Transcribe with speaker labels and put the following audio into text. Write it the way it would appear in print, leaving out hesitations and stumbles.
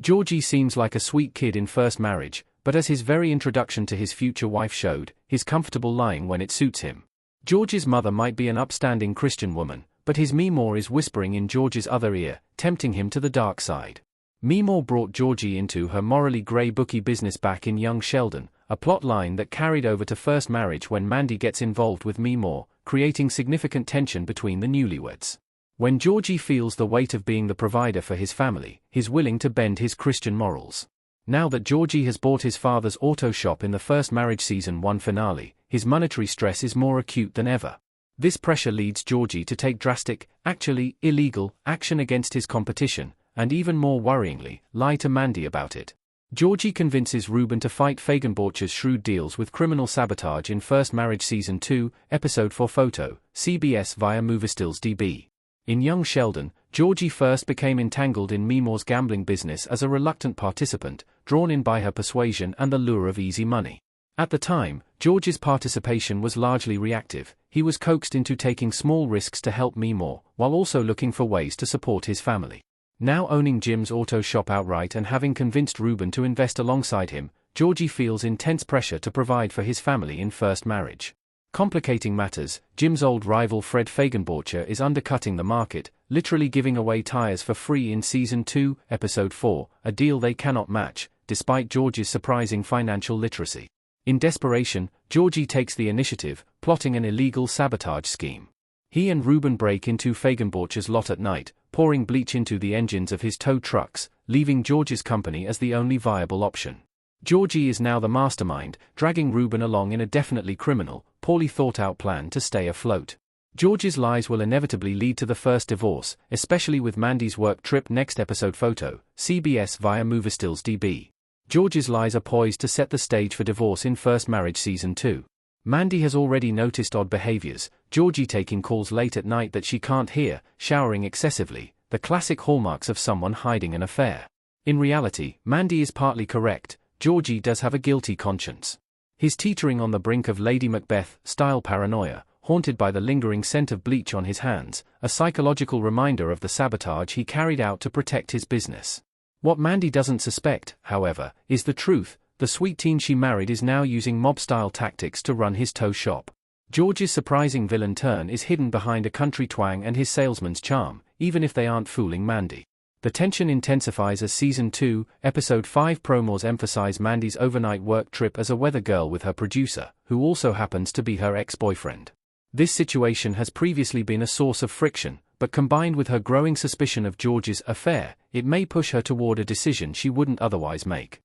Speaker 1: Georgie seems like a sweet kid in First Marriage, but as his very introduction to his future wife showed, he's comfortable lying when it suits him. Georgie's mother might be an upstanding Christian woman, but his Meemaw is whispering in Georgie's other ear, tempting him to the dark side. Meemaw brought Georgie into her morally grey bookie business back in Young Sheldon, a plot line that carried over to First Marriage when Mandy gets involved with Meemaw, creating significant tension between the newlyweds. When Georgie feels the weight of being the provider for his family, he's willing to bend his Christian morals. Now that Georgie has bought his father's auto shop in the First Marriage Season 1 finale, his monetary stress is more acute than ever. This pressure leads Georgie to take drastic, actually illegal, action against his competition, and even more worryingly, lie to Mandy about it. Georgie convinces Ruben to fight Feigenbacher's shrewd deals with criminal sabotage in First Marriage Season 2, Episode 4 Photo, CBS via MovieStillsDB. In Young Sheldon, Georgie first became entangled in Meemaw's gambling business as a reluctant participant, drawn in by her persuasion and the lure of easy money. At the time, George's participation was largely reactive. He was coaxed into taking small risks to help Meemaw, while also looking for ways to support his family. Now owning Jim's auto shop outright and having convinced Ruben to invest alongside him, Georgie feels intense pressure to provide for his family in First Marriage. Complicating matters, Jim's old rival Fred Feigenbacher is undercutting the market, literally giving away tires for free in Season 2, Episode 4, a deal they cannot match, despite Georgie's surprising financial literacy. In desperation, Georgie takes the initiative, plotting an illegal sabotage scheme. He and Ruben break into Feigenbacher's lot at night, pouring bleach into the engines of his tow trucks, leaving George's company as the only viable option. Georgie is now the mastermind, dragging Ruben along in a definitely criminal, poorly thought-out plan to stay afloat. George's lies will inevitably lead to the first divorce, especially with Mandy's work trip. Next Episode Photo, CBS via MovieStillsDB. George's lies are poised to set the stage for divorce in First Marriage Season 2. Mandy has already noticed odd behaviors, Georgie taking calls late at night that she can't hear, showering excessively, the classic hallmarks of someone hiding an affair. In reality, Mandy is partly correct. Georgie does have a guilty conscience. He's teetering on the brink of Lady Macbeth-style paranoia, haunted by the lingering scent of bleach on his hands, a psychological reminder of the sabotage he carried out to protect his business. What Mandy doesn't suspect, however, is the truth. The sweet teen she married is now using mob-style tactics to run his tow shop. George's surprising villain turn is hidden behind a country twang and his salesman's charm, even if they aren't fooling Mandy. The tension intensifies as Season 2, Episode 5 promos emphasize Mandy's overnight work trip as a weather girl with her producer, who also happens to be her ex-boyfriend. This situation has previously been a source of friction, but combined with her growing suspicion of George's affair, it may push her toward a decision she wouldn't otherwise make.